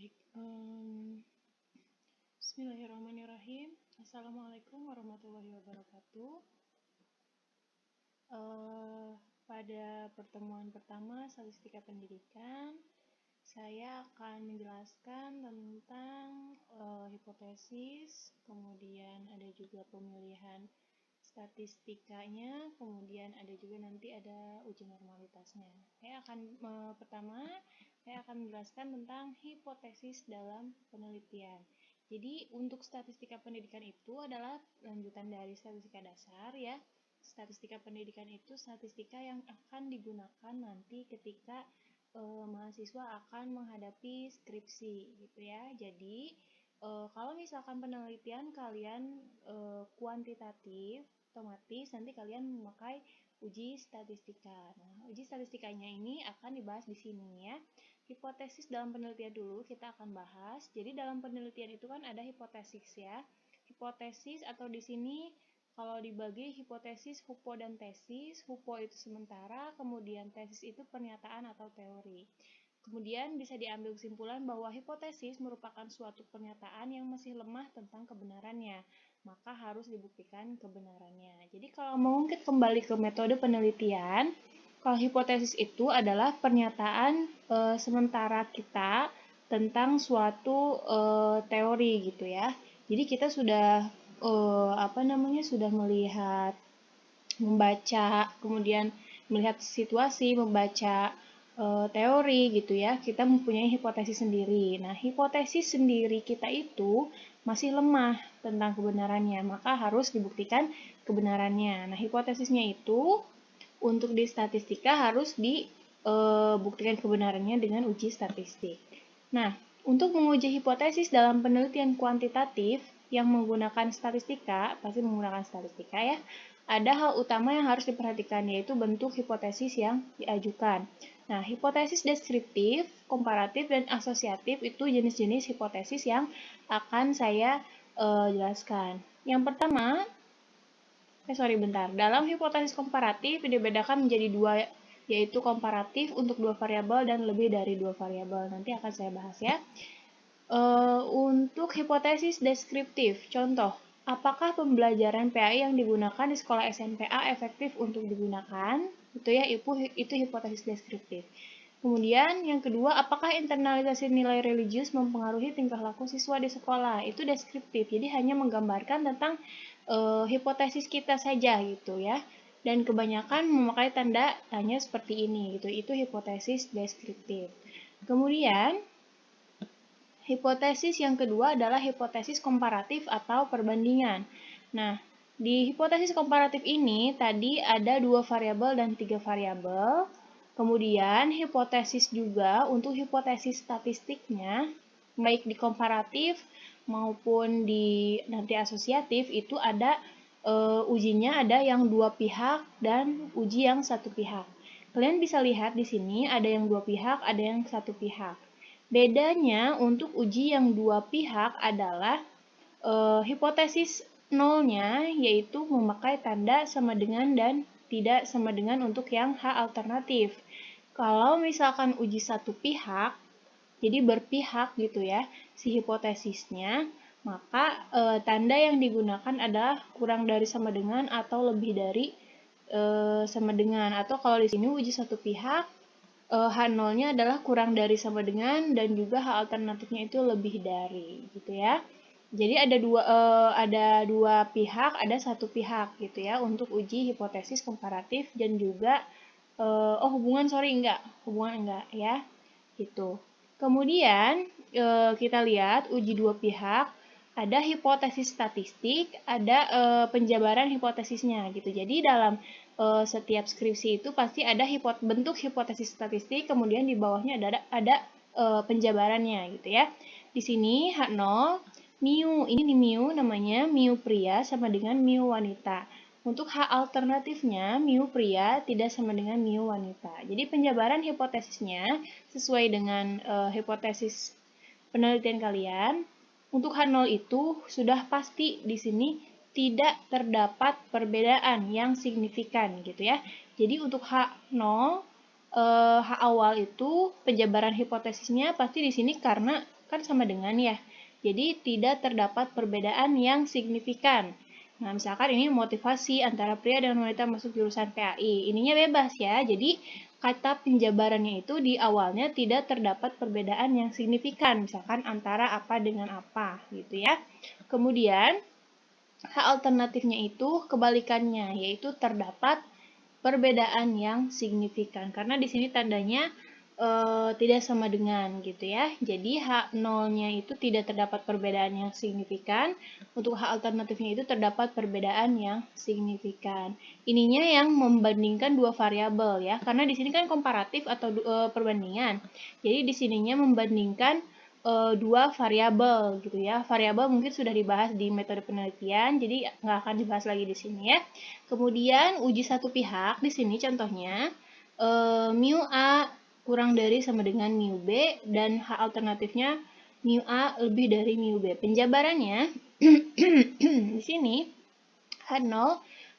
Baik, bismillahirrahmanirrahim. Assalamualaikum warahmatullahi wabarakatuh. Pada pertemuan pertama statistika pendidikan, saya akan menjelaskan tentang hipotesis, kemudian ada juga pemilihan statistikanya, kemudian ada juga nanti ada uji normalitasnya. Pertama saya akan menjelaskan tentang hipotesis dalam penelitian. Jadi untuk statistika pendidikan itu adalah lanjutan dari statistika dasar ya. Statistika pendidikan itu statistika yang akan digunakan nanti ketika mahasiswa akan menghadapi skripsi gitu ya. Jadi kalau misalkan penelitian kalian kuantitatif, otomatis nanti kalian memakai uji statistika. Nah, uji statistikanya ini akan dibahas di sini ya. Hipotesis dalam penelitian dulu kita akan bahas. Jadi dalam penelitian itu kan ada hipotesis ya. Hipotesis atau di sini kalau dibagi hipotesis, hupo dan tesis. Hupo itu sementara, kemudian tesis itu pernyataan atau teori. Kemudian bisa diambil kesimpulan bahwa hipotesis merupakan suatu pernyataan yang masih lemah tentang kebenarannya, maka harus dibuktikan kebenarannya. Jadi kalau mengungkit kembali ke metode penelitian, kalau hipotesis itu adalah pernyataan sementara kita tentang suatu teori gitu ya. Jadi kita sudah sudah melihat, membaca, kemudian melihat situasi, membaca teori gitu ya, kita mempunyai hipotesis sendiri. Nah, hipotesis sendiri kita itu masih lemah tentang kebenarannya, maka harus dibuktikan kebenarannya. Nah, hipotesisnya itu untuk di statistika harus dibuktikan kebenarannya dengan uji statistik. Nah, untuk menguji hipotesis dalam penelitian kuantitatif yang menggunakan statistika, pasti menggunakan statistika ya, ada hal utama yang harus diperhatikan, yaitu bentuk hipotesis yang diajukan. Nah, hipotesis deskriptif, komparatif, dan asosiatif itu jenis-jenis hipotesis yang akan saya jelaskan. Yang pertama, dalam hipotesis komparatif dibedakan menjadi dua, yaitu komparatif untuk dua variabel dan lebih dari dua variabel. Nanti akan saya bahas ya. Untuk hipotesis deskriptif, contoh, apakah pembelajaran PAI yang digunakan di sekolah SNPA efektif untuk digunakan? Itu ya, itu hipotesis deskriptif. Kemudian yang kedua, apakah internalisasi nilai religius mempengaruhi tingkah laku siswa di sekolah? Itu deskriptif, jadi hanya menggambarkan tentang hipotesis kita saja gitu ya. Dan kebanyakan memakai tanda tanya seperti ini gitu. Itu hipotesis deskriptif. Kemudian hipotesis yang kedua adalah hipotesis komparatif atau perbandingan. Nah, di hipotesis komparatif ini tadi ada 2 variabel dan 3 variabel. Kemudian hipotesis juga untuk hipotesis statistiknya, baik di komparatif maupun di nanti asosiatif itu ada ujinya ada yang 2 pihak dan uji yang 1 pihak. Kalian bisa lihat di sini ada yang 2 pihak, ada yang 1 pihak. Bedanya untuk uji yang 2 pihak adalah hipotesis nolnya yaitu memakai tanda sama dengan dan tidak sama dengan untuk yang H alternatif. Kalau misalkan uji 1 pihak, jadi berpihak gitu ya, si hipotesisnya, maka tanda yang digunakan adalah kurang dari sama dengan atau lebih dari sama dengan. Atau kalau di sini uji 1 pihak, H0-nya adalah kurang dari sama dengan dan juga H alternatifnya itu lebih dari gitu ya. Jadi ada dua pihak, ada 1 pihak gitu ya untuk uji hipotesis komparatif dan juga hubungan enggak ya. Gitu. Kemudian kita lihat uji 2 pihak, ada hipotesis statistik, ada penjabaran hipotesisnya gitu. Jadi dalam setiap skripsi itu pasti ada bentuk hipotesis statistik, kemudian di bawahnya ada penjabarannya gitu ya. Di sini H0 mu, ini mu namanya mu pria sama dengan mu wanita. Untuk H alternatifnya, mu pria tidak sama dengan mu wanita. Jadi penjabaran hipotesisnya sesuai dengan hipotesis penelitian kalian. Untuk H0 itu sudah pasti di sini tidak terdapat perbedaan yang signifikan gitu ya. Jadi untuk H0, H awal itu penjabaran hipotesisnya pasti di sini karena kan sama dengan ya. Jadi tidak terdapat perbedaan yang signifikan. Nah, misalkan ini motivasi antara pria dan wanita masuk jurusan PAI. Ininya bebas ya. Jadi kata penjabarannya itu di awalnya tidak terdapat perbedaan yang signifikan, misalkan antara apa dengan apa gitu ya. Kemudian hak alternatifnya itu kebalikannya, yaitu terdapat perbedaan yang signifikan. Karena di sini tandanya tidak sama dengan gitu ya. Jadi hak nolnya itu tidak terdapat perbedaan yang signifikan. Untuk hak alternatifnya itu terdapat perbedaan yang signifikan. Ininya yang membandingkan dua variabel ya. Karena di sini kan komparatif atau perbandingan. Jadi di sininya membandingkan dua variabel gitu ya. Variabel mungkin sudah dibahas di metode penelitian, jadi nggak akan dibahas lagi di sini ya. Kemudian uji satu pihak di sini contohnya mu A kurang dari sama dengan mu B dan hak alternatifnya mu A lebih dari mu B. Penjabarannya di sini H0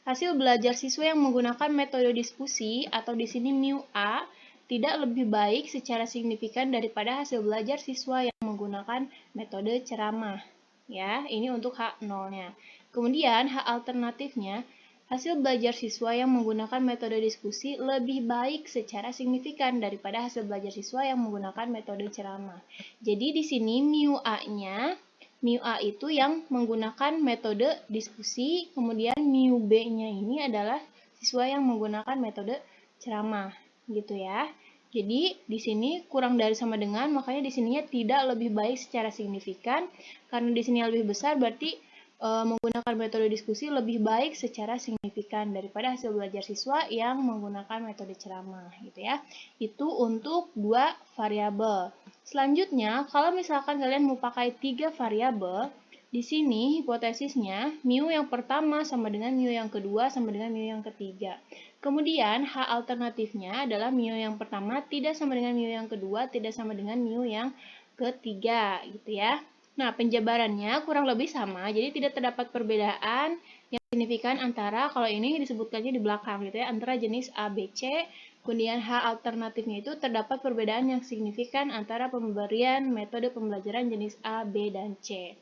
hasil belajar siswa yang menggunakan metode diskusi atau di sini mu A tidak lebih baik secara signifikan daripada hasil belajar siswa yang menggunakan metode ceramah. Ya, ini untuk H0-nya. Kemudian hak alternatifnya hasil belajar siswa yang menggunakan metode diskusi lebih baik secara signifikan daripada hasil belajar siswa yang menggunakan metode ceramah. Jadi di sini mu A-nya, mu A itu yang menggunakan metode diskusi, kemudian mu B-nya ini adalah siswa yang menggunakan metode ceramah, gitu ya. Jadi di sini kurang dari sama dengan, makanya di sininya tidak lebih baik secara signifikan. Karena di sini lebih besar berarti menggunakan metode diskusi lebih baik secara signifikan daripada hasil belajar siswa yang menggunakan metode ceramah gitu ya. Itu untuk dua variabel. Selanjutnya, kalau misalkan kalian mau pakai 3 variabel, di sini hipotesisnya mu yang pertama sama dengan mu yang kedua sama dengan mu yang ketiga. Kemudian hak alternatifnya adalah mu yang pertama tidak sama dengan mu yang kedua, tidak sama dengan mu yang ketiga gitu ya. Nah, penjabarannya kurang lebih sama, jadi tidak terdapat perbedaan yang signifikan antara, kalau ini disebutkannya di belakang gitu ya, antara jenis A, B, C, kemudian H alternatifnya itu terdapat perbedaan yang signifikan antara pemberian metode pembelajaran jenis A, B, dan C.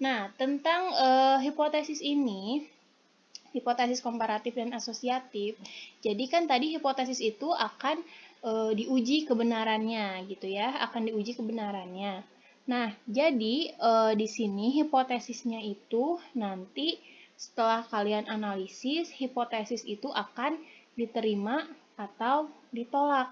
Nah, tentang hipotesis ini, hipotesis komparatif dan asosiatif, jadi kan tadi hipotesis itu akan diuji kebenarannya gitu ya, akan diuji kebenarannya. Nah, jadi di sini hipotesisnya itu nanti setelah kalian analisis, hipotesis itu akan diterima atau ditolak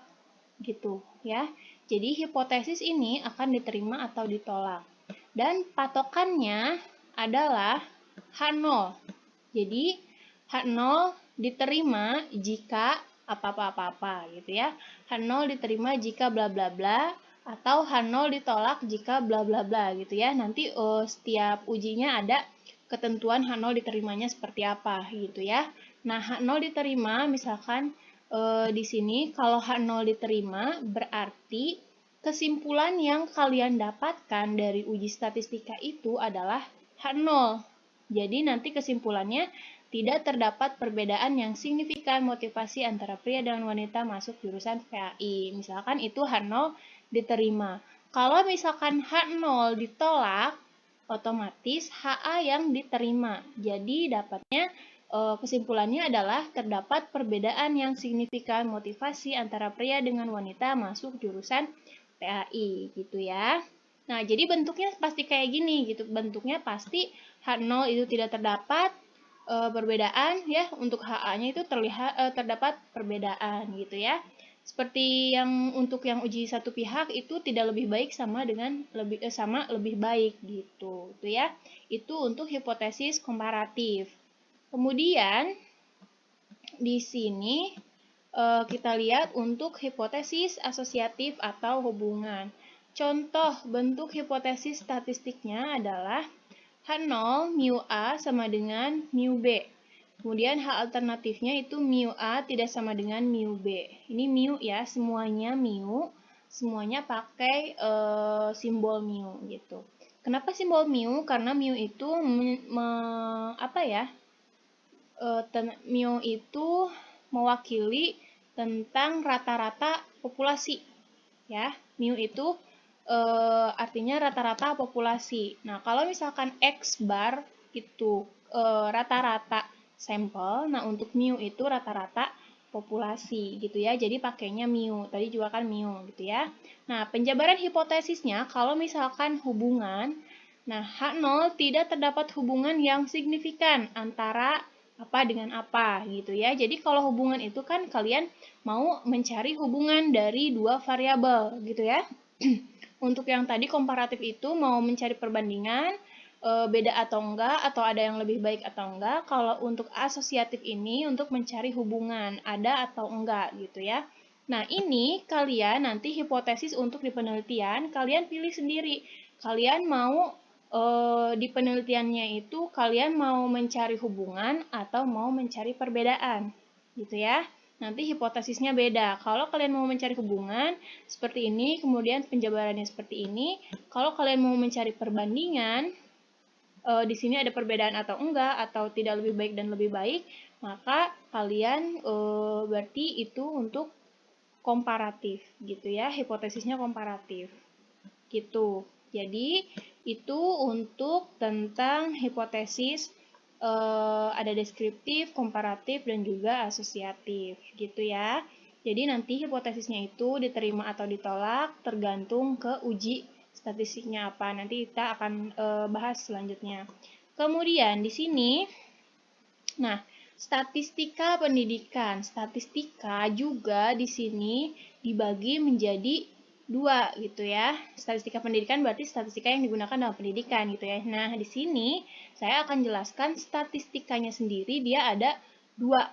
gitu ya. Jadi hipotesis ini akan diterima atau ditolak. Dan patokannya adalah H0. Jadi H0 diterima jika apa-apa gitu ya. H0 diterima jika bla bla bla atau H0 ditolak jika bla bla bla gitu ya. Nanti setiap ujinya ada ketentuan H0 diterimanya seperti apa gitu ya. Nah, H0 diterima misalkan di sini kalau H0 diterima berarti kesimpulan yang kalian dapatkan dari uji statistika itu adalah H0. Jadi nanti kesimpulannya tidak terdapat perbedaan yang signifikan motivasi antara pria dan wanita masuk jurusan PAI. Misalkan itu H0 diterima. Kalau misalkan H0 ditolak, otomatis HA yang diterima. Jadi dapatnya kesimpulannya adalah terdapat perbedaan yang signifikan motivasi antara pria dengan wanita masuk jurusan PAI gitu ya. Nah, jadi bentuknya pasti kayak gini gitu. Bentuknya pasti H0 itu tidak terdapat perbedaan ya, untuk HA-nya itu terdapat perbedaan gitu ya. Seperti yang untuk yang uji satu pihak itu tidak lebih baik sama dengan lebih baik gitu. Itu ya. Itu untuk hipotesis komparatif. Kemudian di sini kita lihat untuk hipotesis asosiatif atau hubungan. Contoh bentuk hipotesis statistiknya adalah H0 mu A sama dengan mu B. Kemudian H alternatifnya itu mu A tidak sama dengan mu B. Ini mu ya, semuanya mu, semuanya pakai simbol mu gitu. Kenapa simbol mu? Karena mu itu mu itu mewakili tentang rata-rata populasi. Ya, mu itu artinya rata-rata populasi. Nah, kalau misalkan X bar itu rata-rata sampel, nah untuk mu itu rata-rata populasi gitu ya. Jadi pakainya mu. Tadi juga kan mu gitu ya. Nah, penjabaran hipotesisnya kalau misalkan hubungan, nah H0 tidak terdapat hubungan yang signifikan antara apa dengan apa gitu ya. Jadi kalau hubungan itu kan kalian mau mencari hubungan dari dua variabel gitu ya. Untuk yang tadi komparatif itu mau mencari perbandingan beda atau enggak, atau ada yang lebih baik atau enggak. Kalau untuk asosiatif ini untuk mencari hubungan ada atau enggak gitu ya. Nah, ini kalian nanti hipotesis untuk di penelitian, kalian pilih sendiri. Kalian mau di penelitiannya itu kalian mau mencari hubungan atau mau mencari perbedaan gitu ya. Nanti hipotesisnya beda. Kalau kalian mau mencari hubungan seperti ini, kemudian penjabarannya seperti ini. Kalau kalian mau mencari perbandingan, di sini ada perbedaan atau enggak, atau tidak lebih baik dan lebih baik, maka kalian berarti itu untuk komparatif gitu ya, hipotesisnya komparatif gitu. Jadi itu untuk tentang hipotesis ada deskriptif, komparatif, dan juga asosiatif gitu ya. Jadi nanti hipotesisnya itu diterima atau ditolak tergantung ke uji statistiknya apa. Nanti kita akan bahas selanjutnya. Kemudian di sini, nah statistika pendidikan, statistika juga di sini dibagi menjadi dua gitu ya. Statistika pendidikan berarti statistika yang digunakan dalam pendidikan gitu ya. Nah, di sini saya akan jelaskan statistikanya sendiri, dia ada dua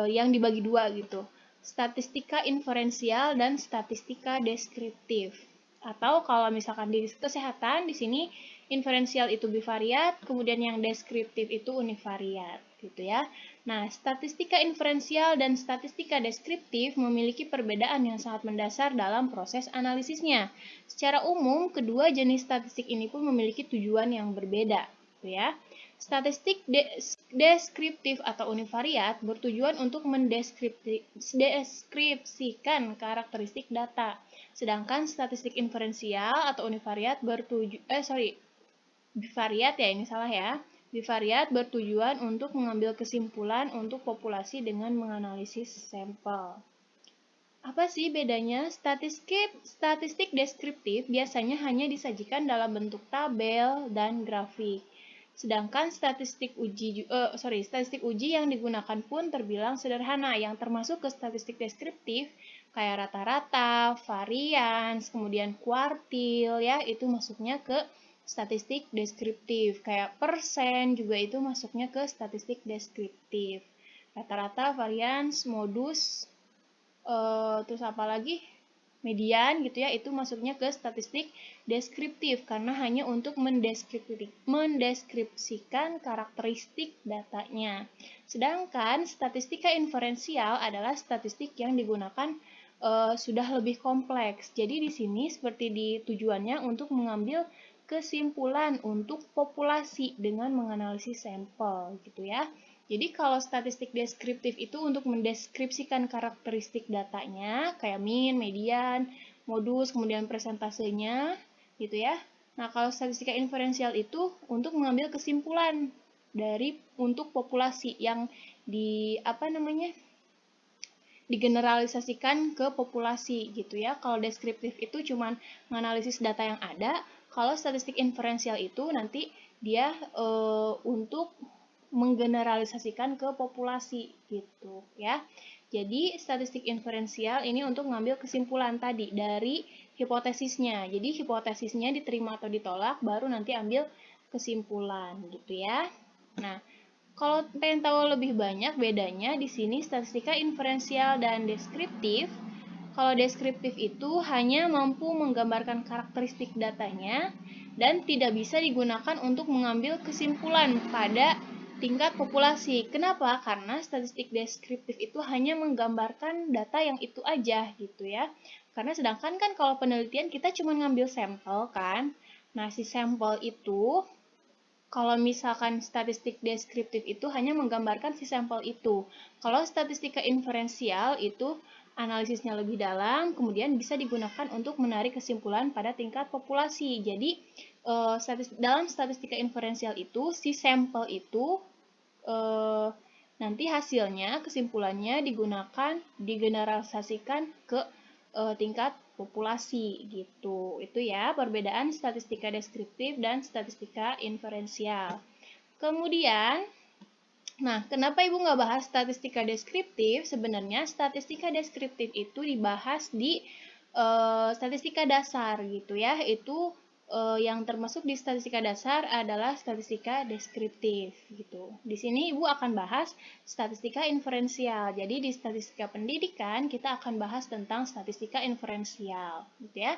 yang dibagi dua gitu. Statistika inferensial dan statistika deskriptif. Atau kalau misalkan di kesehatan di sini inferensial itu bivariat, kemudian yang deskriptif itu univariat gitu ya. Nah, statistika inferensial dan statistika deskriptif memiliki perbedaan yang sangat mendasar dalam proses analisisnya. Secara umum, kedua jenis statistik ini pun memiliki tujuan yang berbeda, gitu ya. Statistik deskriptif atau univariat bertujuan untuk mendeskripsikan karakteristik data. Sedangkan statistik inferensial atau univariat bivariat ya, ini salah ya. Bivariat bertujuan untuk mengambil kesimpulan untuk populasi dengan menganalisis sampel. Apa sih bedanya? Statistik deskriptif biasanya hanya disajikan dalam bentuk tabel dan grafik. Sedangkan statistik uji yang digunakan pun terbilang sederhana, yang termasuk ke statistik deskriptif kayak rata-rata, varians, kemudian kuartil ya, itu masuknya ke statistik deskriptif. Kayak persen juga itu masuknya ke statistik deskriptif. Rata-rata, varians, modus, terus apa lagi? Median gitu ya, itu masuknya ke statistik deskriptif karena hanya untuk mendeskripsikan karakteristik datanya. Sedangkan statistika inferensial adalah statistik yang digunakan sudah lebih kompleks. Jadi di sini seperti di tujuannya untuk mengambil kesimpulan untuk populasi dengan menganalisis sampel gitu ya. Jadi kalau statistik deskriptif itu untuk mendeskripsikan karakteristik datanya, kayak mean, median, modus, kemudian presentasenya, gitu ya. Nah, kalau statistika inferensial itu untuk mengambil kesimpulan untuk populasi yang digeneralisasikan ke populasi gitu ya. Kalau deskriptif itu cuman menganalisis data yang ada, kalau statistik inferensial itu nanti dia untuk menggeneralisasikan ke populasi gitu ya. Jadi statistik inferensial ini untuk mengambil kesimpulan tadi dari hipotesisnya. Jadi hipotesisnya diterima atau ditolak baru nanti ambil kesimpulan gitu ya. Nah, kalau pengen tahu lebih banyak bedanya di sini statistika inferensial dan deskriptif. Kalau deskriptif itu hanya mampu menggambarkan karakteristik datanya dan tidak bisa digunakan untuk mengambil kesimpulan pada tingkat populasi. Kenapa? Karena statistik deskriptif itu hanya menggambarkan data yang itu aja gitu ya. Karena sedangkan kan kalau penelitian kita cuma ngambil sampel kan. Nah, si sampel itu kalau misalkan statistik deskriptif itu hanya menggambarkan si sampel itu. Kalau statistika inferensial itu analisisnya lebih dalam, kemudian bisa digunakan untuk menarik kesimpulan pada tingkat populasi. Jadi, dalam statistika inferensial itu, si sampel itu nanti hasilnya, kesimpulannya digeneralisasikan ke tingkat populasi gitu. Itu ya perbedaan statistika deskriptif dan statistika inferensial. Kemudian, nah kenapa Ibu nggak bahas statistika deskriptif? Sebenarnya statistika deskriptif itu dibahas di statistika dasar gitu ya. Itu yang termasuk di statistika dasar adalah statistika deskriptif gitu. Di sini Ibu akan bahas statistika inferensial. Jadi di statistika pendidikan kita akan bahas tentang statistika inferensial gitu ya.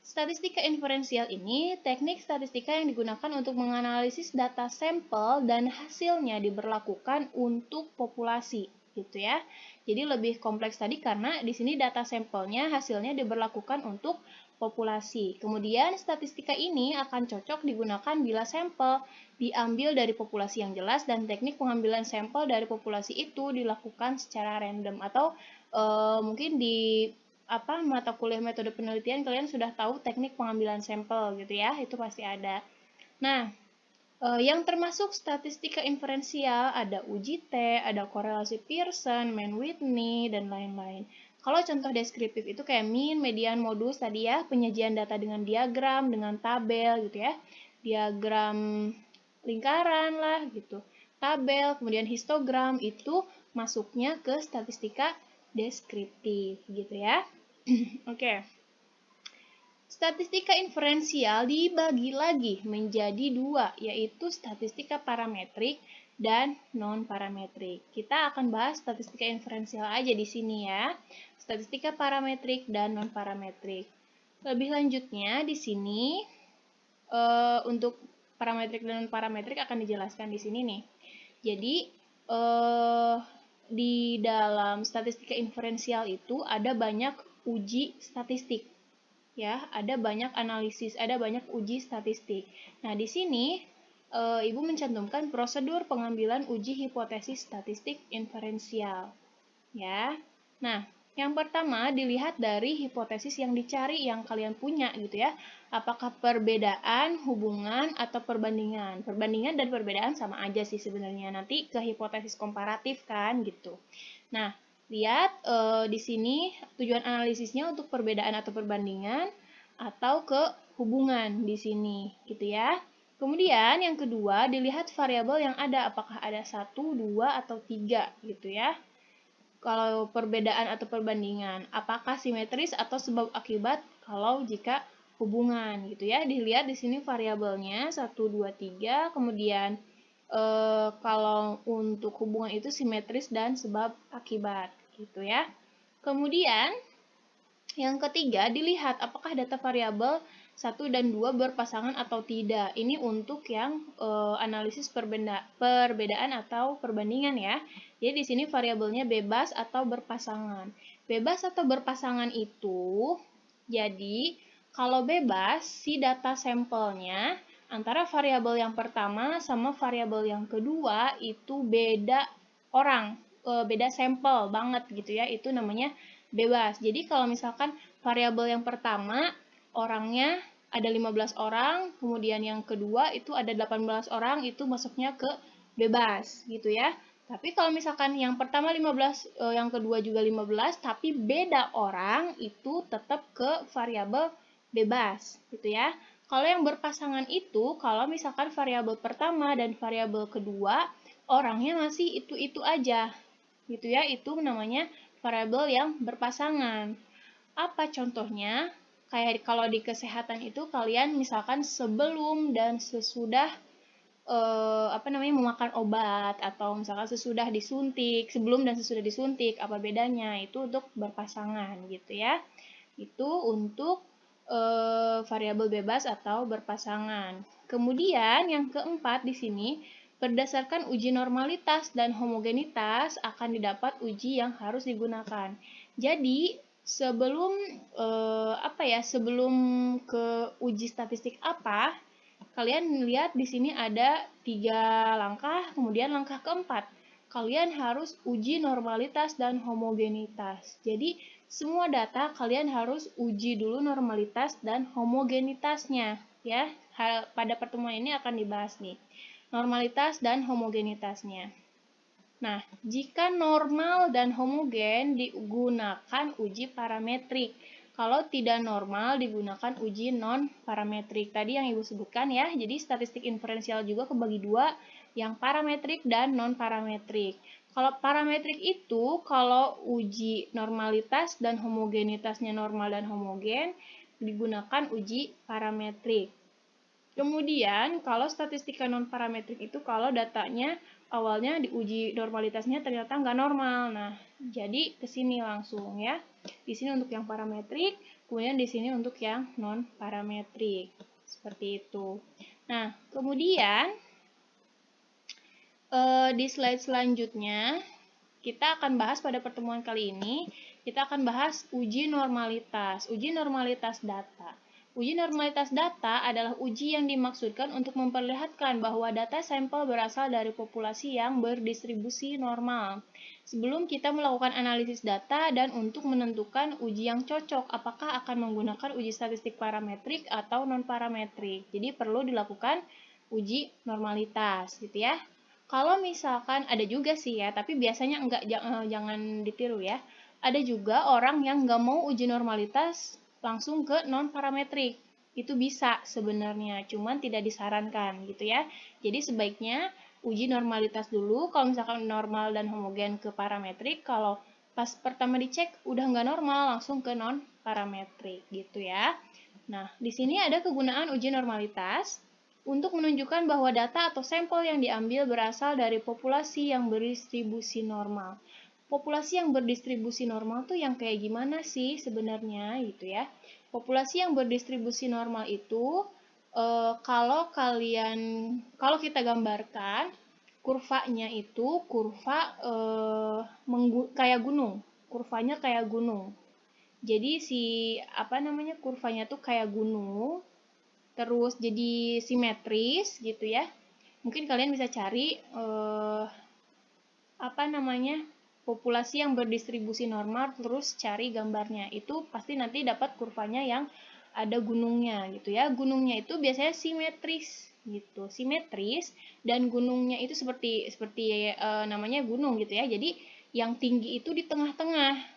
Statistika inferensial ini teknik statistika yang digunakan untuk menganalisis data sampel dan hasilnya diberlakukan untuk populasi gitu ya. Jadi lebih kompleks tadi karena di sini data sampelnya hasilnya diberlakukan untuk populasi. Kemudian statistika ini akan cocok digunakan bila sampel diambil dari populasi yang jelas dan teknik pengambilan sampel dari populasi itu dilakukan secara random atau mungkin di mata kuliah metode penelitian kalian sudah tahu teknik pengambilan sampel gitu ya, itu pasti ada. Nah, yang termasuk statistika inferensial ada uji T, ada korelasi Pearson, Mann-Whitney, dan lain-lain. Kalau contoh deskriptif itu kayak mean, median, modus tadi ya, penyajian data dengan diagram, dengan tabel gitu ya. Diagram lingkaran lah gitu. Tabel, kemudian histogram itu masuknya ke statistika deskriptif gitu ya. Oke. Statistika inferensial dibagi lagi menjadi dua, yaitu statistika parametrik dan non-parametrik. Kita akan bahas statistika inferensial aja di sini ya. Statistika parametrik dan non-parametrik. Lebih lanjutnya di sini untuk parametrik dan non-parametrik akan dijelaskan di sini nih. Jadi di dalam statistika inferensial itu ada banyak uji statistik. Ya, ada banyak analisis, ada banyak uji statistik. Nah, di sini Ibu mencantumkan prosedur pengambilan uji hipotesis statistik inferensial. Ya. Nah, yang pertama dilihat dari hipotesis yang dicari yang kalian punya gitu ya. Apakah perbedaan, hubungan, atau perbandingan. Perbandingan dan perbedaan sama aja sih sebenarnya. Nanti ke hipotesis komparatif kan gitu. Nah, lihat di sini tujuan analisisnya untuk perbedaan atau perbandingan atau ke hubungan di sini gitu ya. Kemudian yang kedua dilihat variabel yang ada, apakah ada 1, 2, atau 3 gitu ya. Kalau perbedaan atau perbandingan, apakah simetris atau sebab akibat kalau jika hubungan gitu ya. Dilihat di sini variabelnya 1, 2, 3, kemudian kalau untuk hubungan itu simetris dan sebab akibat gitu ya. Kemudian yang ketiga dilihat apakah data variabel 1 dan 2 berpasangan atau tidak. Ini untuk yang analisis perbedaan atau perbandingan ya. Jadi di sini variabelnya bebas atau berpasangan. Bebas atau berpasangan itu jadi kalau bebas si data sampelnya antara variabel yang pertama sama variabel yang kedua itu beda orang, beda sampel banget gitu ya. Itu namanya bebas. Jadi kalau misalkan variabel yang pertama orangnya ada 15 orang, kemudian yang kedua itu ada 18 orang, itu masuknya ke bebas gitu ya. Tapi kalau misalkan yang pertama 15, yang kedua juga 15, tapi beda orang, itu tetap ke variabel bebas gitu ya. Kalau yang berpasangan itu, kalau misalkan variabel pertama dan variabel kedua, orangnya masih itu-itu aja gitu ya, itu namanya variabel yang berpasangan. Apa contohnya? Kayak kalau di kesehatan itu kalian misalkan sebelum dan sesudah memakan obat atau misalkan sesudah disuntik, sebelum dan sesudah disuntik, apa bedanya? Itu untuk berpasangan gitu ya. Itu untuk variabel bebas atau berpasangan. Kemudian yang keempat di sini berdasarkan uji normalitas dan homogenitas akan didapat uji yang harus digunakan. Jadi sebelum sebelum ke uji statistik apa, kalian lihat di sini ada 3 langkah, kemudian langkah keempat. kalian harus uji normalitas dan homogenitas. Jadi, semua data kalian harus uji dulu normalitas dan homogenitasnya, ya. Pada pertemuan ini akan dibahas nih, normalitas dan homogenitasnya. Nah, jika normal dan homogen digunakan uji parametrik. Kalau tidak normal digunakan uji non-parametrik. Tadi yang Ibu sebutkan ya, jadi statistik inferensial juga kebagi dua, yang parametrik dan non-parametrik. Kalau parametrik itu, kalau uji normalitas dan homogenitasnya normal dan homogen, digunakan uji parametrik. Kemudian, kalau statistika non-parametrik itu kalau datanya awalnya diuji normalitasnya ternyata nggak normal. Nah, jadi ke sini langsung ya. Di sini untuk yang parametrik, kemudian di sini untuk yang non-parametrik. Seperti itu. Nah, kemudian di slide selanjutnya, kita akan bahas pada pertemuan kali ini, kita akan bahas uji normalitas. Uji normalitas data. Uji normalitas data adalah uji yang dimaksudkan untuk memperlihatkan bahwa data sampel berasal dari populasi yang berdistribusi normal. Sebelum kita melakukan analisis data dan untuk menentukan uji yang cocok, apakah akan menggunakan uji statistik parametrik atau non-parametrik. Jadi perlu dilakukan uji normalitas, gitu ya. Kalau misalkan ada juga sih ya, tapi biasanya jangan ditiru ya. Ada juga orang yang nggak mau uji normalitas langsung ke non-parametrik. Itu bisa sebenarnya, cuman tidak disarankan gitu ya. Jadi sebaiknya uji normalitas dulu, kalau misalkan normal dan homogen ke parametrik, kalau pas pertama dicek udah nggak normal, langsung ke non-parametrik gitu ya. Nah, di sini ada kegunaan uji normalitas untuk menunjukkan bahwa data atau sampel yang diambil berasal dari populasi yang berdistribusi normal. Populasi yang berdistribusi normal tuh yang kayak gimana sih sebenarnya gitu ya. Populasi yang berdistribusi normal itu kalau kita gambarkan kurvanya itu kurva kayak gunung. Kurvanya kayak gunung. Jadi kurvanya tuh kayak gunung, terus jadi simetris gitu ya. Mungkin kalian bisa cari populasi yang berdistribusi normal, terus cari gambarnya. Itu pasti nanti dapat kurvanya yang ada gunungnya gitu ya. Gunungnya itu biasanya simetris gitu, simetris, dan gunungnya itu seperti namanya gunung gitu ya. Jadi yang tinggi itu di tengah-tengah.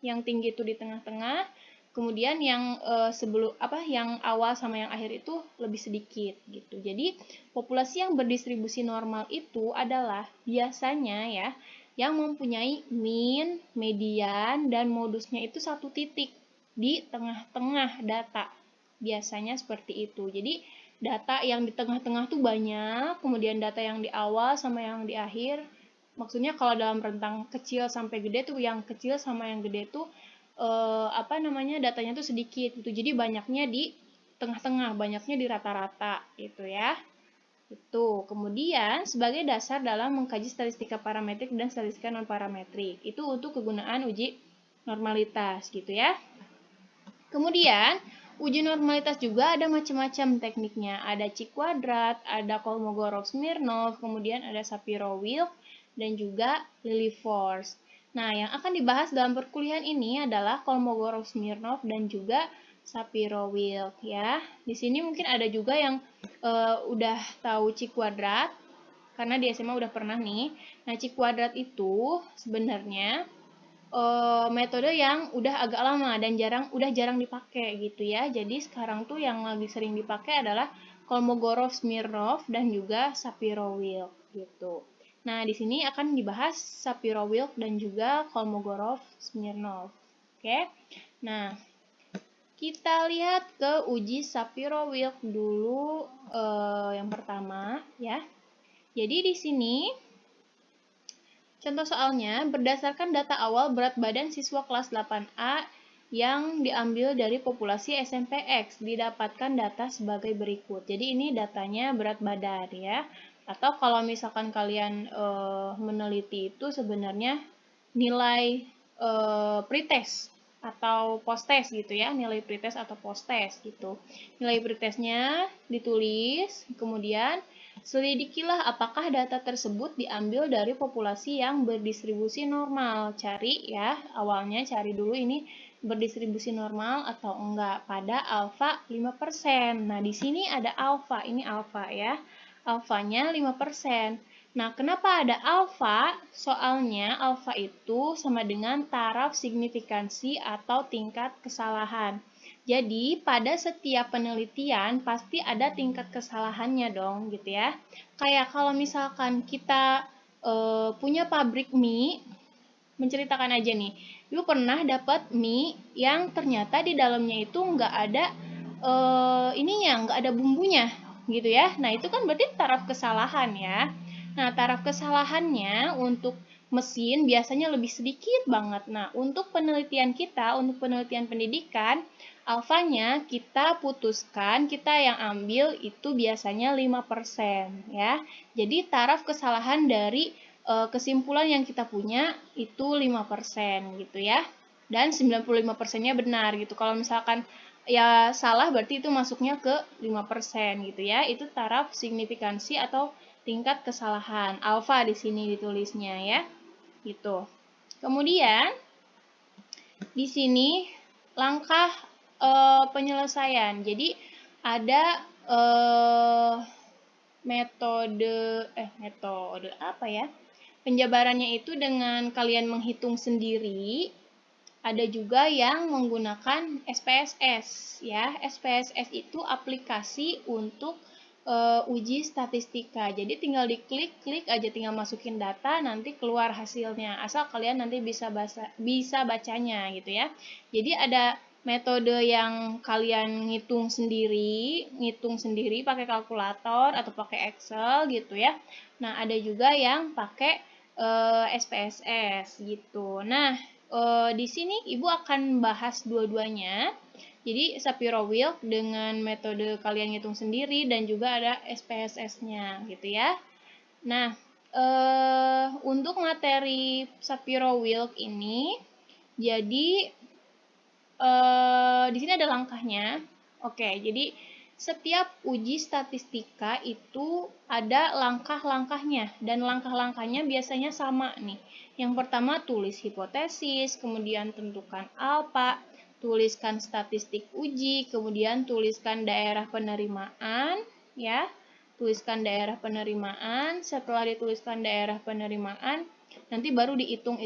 Yang tinggi itu di tengah-tengah, kemudian yang yang awal sama yang akhir itu lebih sedikit gitu. Jadi populasi yang berdistribusi normal itu adalah biasanya ya yang mempunyai mean, median, dan modusnya itu satu titik di tengah-tengah data. Biasanya seperti itu. Jadi data yang di tengah-tengah tuh banyak, kemudian data yang di awal sama yang di akhir. Maksudnya kalau dalam rentang kecil sampai gede tuh, yang kecil sama yang gede tuh datanya tuh sedikit gitu. Jadi banyaknya di tengah-tengah, banyaknya di rata-rata gitu ya. Itu. Kemudian sebagai dasar dalam mengkaji statistika parametrik dan statistika non-parametrik. Itu untuk kegunaan uji normalitas gitu ya. Kemudian uji normalitas juga ada macam-macam tekniknya. Ada Chi kuadrat, ada Kolmogorov-Smirnov, kemudian ada Shapiro-Wilk, dan juga Lilliefors. Nah, yang akan dibahas dalam perkuliahan ini adalah Kolmogorov-Smirnov dan juga Shapiro-Wilk ya. Di sini mungkin ada juga yang udah tahu Chi kuadrat karena di SMA udah pernah nih. Nah, Chi kuadrat itu sebenarnya metode yang udah agak lama dan udah jarang dipakai gitu ya. Jadi sekarang tuh yang lagi sering dipakai adalah Kolmogorov-Smirnov dan juga Shapiro-Wilk gitu. Nah, di sini akan dibahas Shapiro-Wilk dan juga Kolmogorov-Smirnov. Oke. Nah, kita lihat ke uji Shapiro-Wilk dulu yang pertama ya. Jadi di sini contoh soalnya berdasarkan data awal berat badan siswa kelas 8A yang diambil dari populasi SMPX, didapatkan data sebagai berikut. Jadi ini datanya berat badan ya. Atau kalau misalkan kalian meneliti itu sebenarnya nilai pretest atau post-test gitu ya, nilai pretest atau post-test gitu. Nilai pretestnya ditulis, kemudian Selidikilah apakah data tersebut diambil dari populasi yang berdistribusi normal. Cari ya, awalnya cari dulu ini berdistribusi normal atau enggak pada alfa 5%. Nah, di sini ada alfa, ini alfa ya. Alfanya 5%. Nah, kenapa ada alfa? Soalnya alfa itu sama dengan taraf signifikansi atau tingkat kesalahan. Jadi, pada setiap penelitian pasti ada tingkat kesalahannya dong, gitu ya. Kayak kalau misalkan kita punya pabrik mie, menceritakan aja nih, Ibu pernah dapat mie yang ternyata di dalamnya itu nggak ada nggak ada bumbunya, gitu ya. Nah, itu kan berarti taraf kesalahan ya. Nah, taraf kesalahannya untuk mesin biasanya lebih sedikit banget. Nah, untuk penelitian kita, untuk penelitian pendidikan, alfanya kita putuskan, kita yang ambil itu biasanya 5% ya. Jadi taraf kesalahan dari kesimpulan yang kita punya itu 5% gitu ya. Dan 95%-nya benar gitu. Kalau misalkan ya salah berarti itu masuknya ke 5% gitu ya. Itu taraf signifikansi atau tingkat kesalahan. Alfa di sini ditulisnya ya. Gitu. Kemudian di sini langkah penyelesaian. Jadi ada metode apa ya? Penjabarannya itu dengan kalian menghitung sendiri. Ada juga yang menggunakan SPSS ya. SPSS itu aplikasi untuk uji statistika. Jadi tinggal diklik aja, tinggal masukin data, nanti keluar hasilnya. Asal kalian nanti bisa bacanya gitu ya. Jadi ada metode yang kalian ngitung sendiri pakai kalkulator atau pakai Excel gitu ya. Nah, ada juga yang pakai SPSS gitu. Nah, di sini Ibu akan bahas dua-duanya. Jadi Shapiro-Wilk dengan metode kalian ngitung sendiri dan juga ada SPSS-nya gitu ya. Nah, untuk materi Shapiro-Wilk ini, jadi di sini ada langkahnya. Oke, jadi setiap uji statistika itu ada langkah-langkahnya dan langkah-langkahnya biasanya sama nih. Yang pertama tulis hipotesis, kemudian tentukan alfa, tuliskan statistik uji, kemudian tuliskan daerah penerimaan ya. Tuliskan daerah penerimaan, setelah dituliskan daerah penerimaan nanti baru dihitung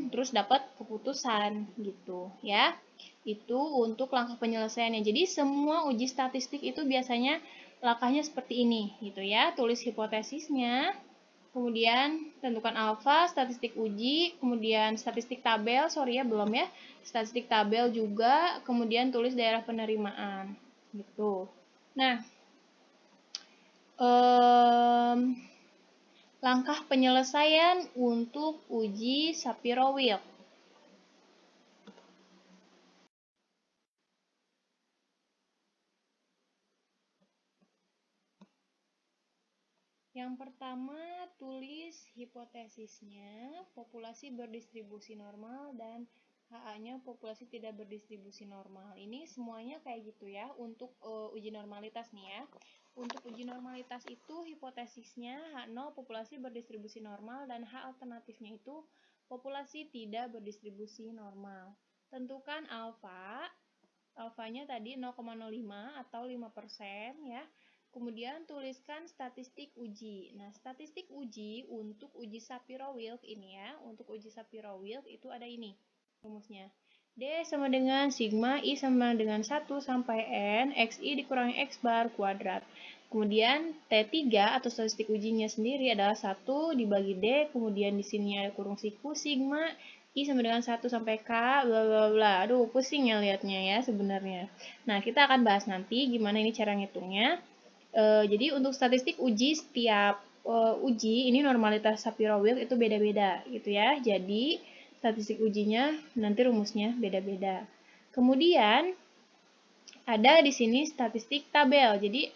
terus dapat keputusan gitu ya. Itu untuk langkah penyelesaiannya. Jadi semua uji statistik itu biasanya langkahnya seperti ini gitu ya. Tulis hipotesisnya, kemudian tentukan alfa, statistik uji, kemudian statistik tabel, belum ya. Statistik tabel juga, kemudian tulis daerah penerimaan gitu. Nah, langkah penyelesaian untuk uji Shapiro-Wilk. Yang pertama, tulis hipotesisnya, populasi berdistribusi normal dan HA-nya populasi tidak berdistribusi normal. Ini semuanya kayak gitu ya untuk uji normalitas nih ya. Untuk uji normalitas itu hipotesisnya H0 populasi berdistribusi normal dan H alternatifnya itu populasi tidak berdistribusi normal. Tentukan alfa. Alfanya tadi 0,05 atau 5% ya. Kemudian tuliskan statistik uji. Nah, statistik uji untuk uji Shapiro-Wilk ini ya, untuk uji Shapiro-Wilk itu ada ini rumusnya. D sama dengan sigma I sama dengan 1 sampai N XI dikurangi X bar kuadrat. Kemudian T3 atau statistik ujinya sendiri adalah 1 dibagi D, kemudian di sini ada kurung siku sigma I sama dengan 1 sampai K, bla bla bla. Aduh, pusing ya liatnya ya sebenarnya. Nah, kita akan bahas nanti gimana ini cara ngitungnya. Jadi untuk statistik uji setiap uji ini normalitas Shapiro-Wilk itu beda-beda gitu ya. Jadi statistik ujinya nanti rumusnya beda-beda. Kemudian ada di sini statistik tabel. Jadi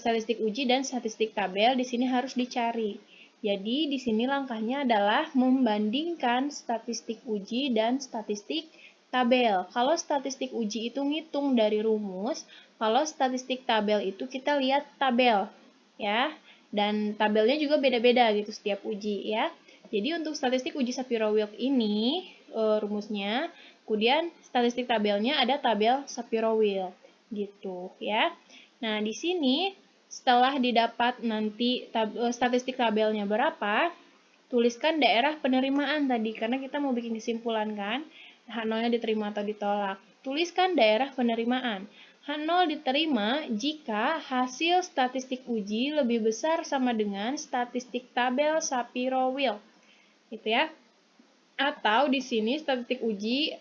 statistik uji dan statistik tabel di sini harus dicari. Jadi di sini langkahnya adalah membandingkan statistik uji dan statistik tabel. Kalau statistik uji itu ngitung dari rumus, kalau statistik tabel itu kita lihat tabel. ya. Dan tabelnya juga beda-beda gitu setiap uji ya. Jadi untuk statistik uji Shapiro-Wilk ini rumusnya, kemudian statistik tabelnya ada tabel Shapiro-Wilk gitu ya. Nah, di sini setelah didapat nanti statistik tabelnya berapa, tuliskan daerah penerimaan tadi karena kita mau bikin kesimpulan kan. H0-nya diterima atau ditolak. Tuliskan daerah penerimaan. H0 diterima jika hasil statistik uji lebih besar sama dengan statistik tabel Shapiro-Wilk. Gitu ya. Atau di sini statistik uji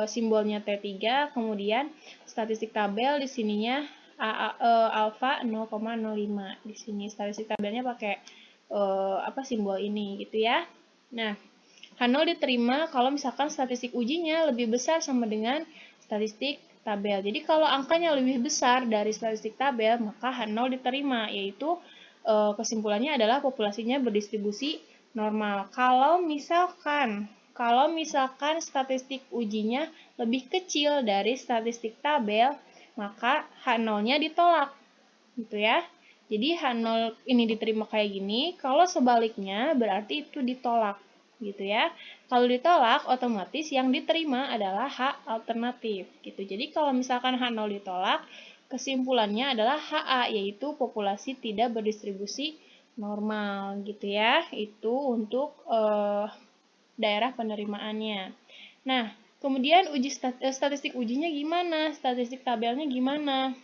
simbolnya T3, kemudian statistik tabel di sininya alfa 0,05. Di sini statistik tabelnya pakai simbol ini gitu ya. Nah, H0 diterima kalau misalkan statistik ujinya lebih besar sama dengan statistik tabel. Jadi kalau angkanya lebih besar dari statistik tabel, maka H0 diterima, yaitu kesimpulannya adalah populasinya berdistribusi normal. Kalau misalkan statistik ujinya lebih kecil dari statistik tabel, maka H0-nya ditolak. Gitu ya. Jadi H0 ini diterima kayak gini, kalau sebaliknya berarti itu ditolak. Gitu ya. Kalau ditolak, otomatis yang diterima adalah H alternatif. Gitu. Jadi kalau misalkan H0 ditolak, kesimpulannya adalah HA, yaitu populasi tidak berdistribusi normal. Gitu ya. Itu untuk daerah penerimaannya. Nah, kemudian statistik ujinya gimana? Statistik tabelnya gimana?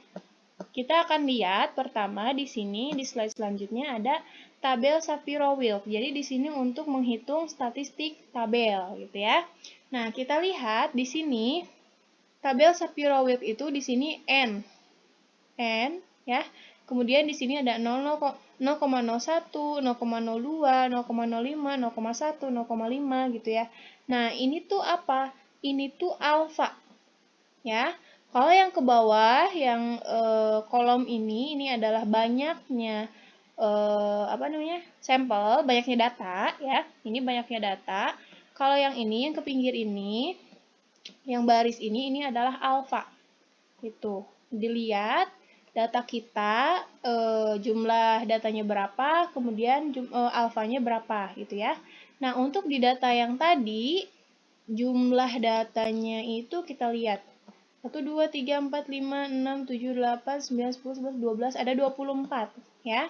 Kita akan lihat pertama di sini di slide selanjutnya ada tabel Shapiro-Wilk. Jadi di sini untuk menghitung statistik tabel gitu ya. Nah, kita lihat di sini tabel Shapiro-Wilk itu di sini N ya. Kemudian di sini ada 0,01, 0,02, 0,05, 0,1, 0,5 gitu ya. Nah, ini tuh apa? Ini tuh alfa. Ya. Kalau yang ke bawah, yang kolom ini adalah banyaknya sampel, banyaknya data ya. Ini banyaknya data. Kalau yang ini, yang ke pinggir ini, yang baris ini adalah alfa. Itu. Dilihat data kita, jumlah datanya berapa, kemudian alfanya berapa gitu ya. Nah, untuk di data yang tadi, jumlah datanya itu kita lihat. 1, 2, 3, 4, 5, 6, 7, 8, 9, 10, 11, 12, ada 24 ya.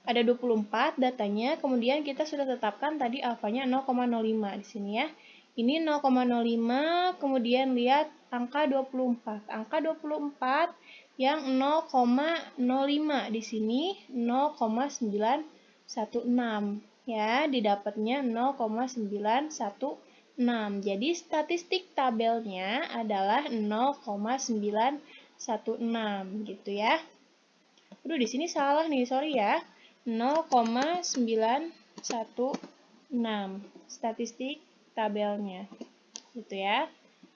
Ada 24 datanya, kemudian kita sudah tetapkan tadi alfanya 0,05 di sini ya. Ini 0,05, kemudian lihat angka 24. Angka 24 yang 0,05 di sini 0,916 ya, didapatnya 0,916. Jadi statistik tabelnya adalah 0,916 gitu ya. Aduh, di sini salah nih, sorry ya. 0,916 statistik tabelnya. Gitu ya.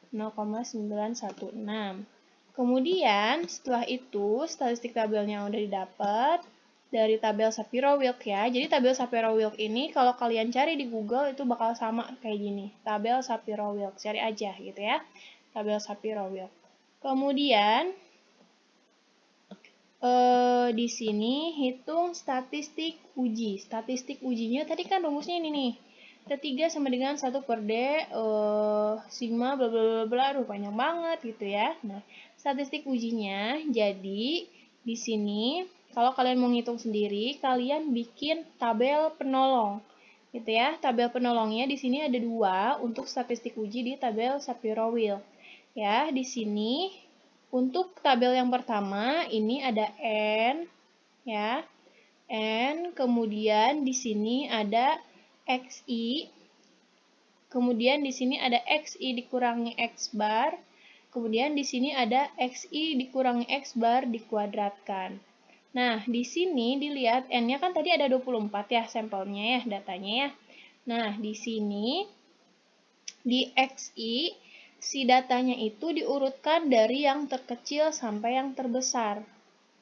0,916. Kemudian setelah itu statistik tabelnya udah didapat dari tabel Shapiro-Wilk ya. Jadi tabel Shapiro-Wilk ini kalau kalian cari di Google itu bakal sama kayak gini. Tabel Shapiro-Wilk, cari aja gitu ya. Tabel Shapiro-Wilk. Kemudian di sini hitung statistik uji. Statistik ujinya tadi kan rumusnya ini nih. T3 sama dengan 1 per D sigma bla bla bla bla, panjang banget gitu ya. Nah, statistik ujinya jadi di sini kalau kalian mau ngitung sendiri, kalian bikin tabel penolong. Gitu ya. Tabel penolongnya di sini ada 2 untuk statistik uji di tabel Shapiro-Wilk. Ya, di sini untuk tabel yang pertama ini ada N ya. N, kemudian di sini ada XI. Kemudian di sini ada XI dikurangi X bar. Kemudian di sini ada XI dikurangi X bar dikuadratkan. Nah, di sini dilihat N-nya kan tadi ada 24 ya sampelnya ya, datanya ya. Nah, di sini di XI si datanya itu diurutkan dari yang terkecil sampai yang terbesar.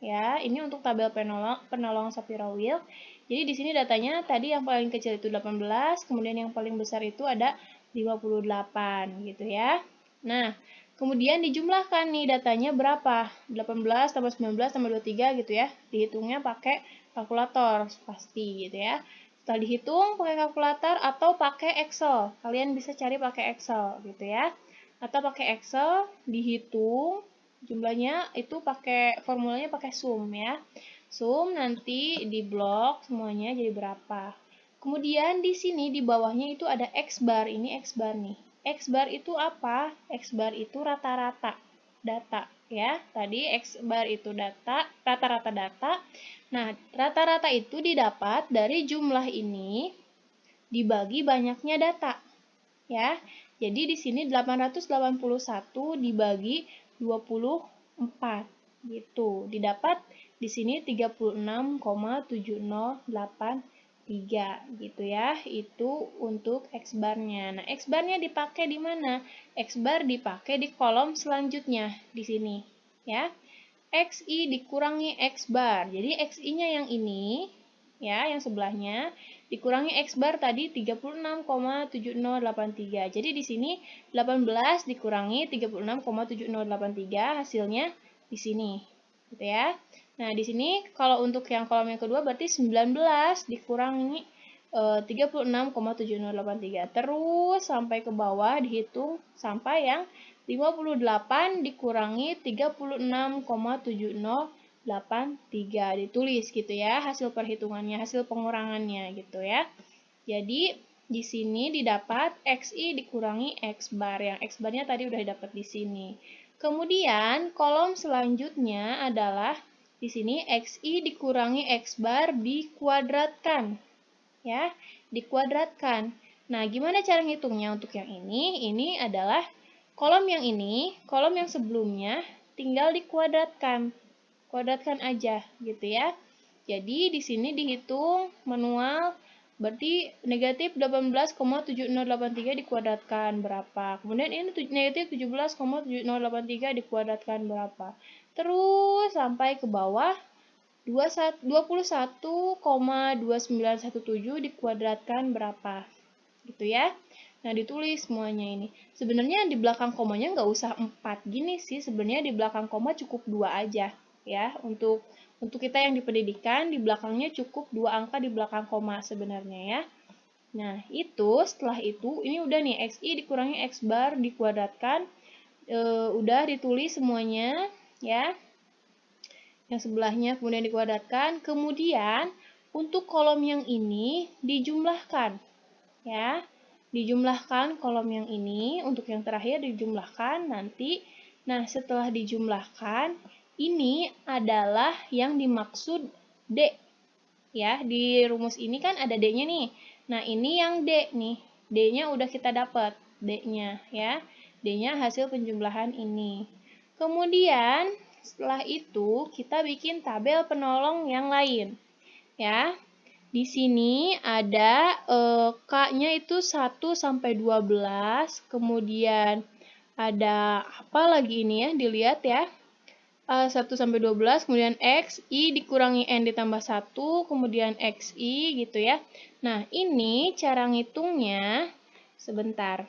Ya, ini untuk tabel penolong Shapiro-Wilk. Jadi di sini datanya tadi yang paling kecil itu 18, kemudian yang paling besar itu ada 58 gitu ya. Nah, kemudian dijumlahkan nih datanya berapa? 18 tambah 19 tambah 23 gitu ya. Dihitungnya pakai kalkulator pasti gitu ya. Setelah dihitung pakai kalkulator atau pakai Excel. Kalian bisa cari pakai Excel gitu ya. Atau pakai Excel dihitung jumlahnya itu pakai formulanya pakai sum ya. Sum nanti diblok semuanya jadi berapa. Kemudian di sini di bawahnya itu ada X bar. Ini X bar nih. X bar itu apa? X bar itu rata-rata data ya. Tadi X bar itu data, rata-rata data. Nah, rata-rata itu didapat dari jumlah ini dibagi banyaknya data. Ya. Jadi di sini 881 dibagi 24 gitu. Didapat di sini 36,7083 gitu ya. Itu untuk X bar-nya. Nah, X bar-nya dipakai di mana? X bar dipakai di kolom selanjutnya di sini ya. XI dikurangi X bar. Jadi XI-nya yang ini, ya, yang sebelahnya, dikurangi X bar tadi 36,7083. Jadi di sini 18 dikurangi 36,7083, hasilnya di sini. Gitu ya. Nah, di sini kalau untuk yang kolom yang kedua berarti 19 dikurangi 36,7083. Terus sampai ke bawah dihitung sampai yang 58 dikurangi 36,7083 ditulis gitu ya hasil perhitungannya, hasil pengurangannya gitu ya. Jadi di sini didapat XI dikurangi X bar. Yang X barnya tadi udah didapat di sini. Kemudian kolom selanjutnya adalah di sini XI dikurangi X bar dikuadratkan. Ya, dikuadratkan. Nah, gimana cara ngitungnya untuk yang ini? Ini adalah kolom yang ini, kolom yang sebelumnya tinggal dikuadratkan. Kuadratkan aja gitu ya. Jadi di sini dihitung manual berarti negatif 18,7083 dikuadratkan berapa. Kemudian ini negatif 17,7083 dikuadratkan berapa. Terus sampai ke bawah 21,2917 dikuadratkan berapa. Gitu ya. Nah, ditulis semuanya ini. Sebenarnya di belakang komanya nggak usah 4 gini sih. Sebenarnya di belakang koma cukup 2 aja. Ya, untuk kita yang di pendidikan, di belakangnya cukup 2 angka di belakang koma sebenarnya ya. Nah, setelah itu, ini udah nih, XI dikurangi X bar dikuadratkan. Udah ditulis semuanya ya. Yang sebelahnya kemudian dikuadratkan. Kemudian, untuk kolom yang ini dijumlahkan. Ya, dijumlahkan kolom yang ini, untuk yang terakhir dijumlahkan nanti. Nah, setelah dijumlahkan, ini adalah yang dimaksud D. Ya, di rumus ini kan ada D-nya nih. Nah, ini yang D nih. D-nya udah kita dapat, D-nya ya. D-nya hasil penjumlahan ini. Kemudian, setelah itu kita bikin tabel penolong yang lain. Ya. Di sini ada K-nya itu 1 sampai 12, kemudian ada apa lagi ini ya, dilihat ya. 1 sampai 12, kemudian X, I dikurangi N ditambah 1, kemudian XI gitu ya. Nah, ini cara ngitungnya sebentar.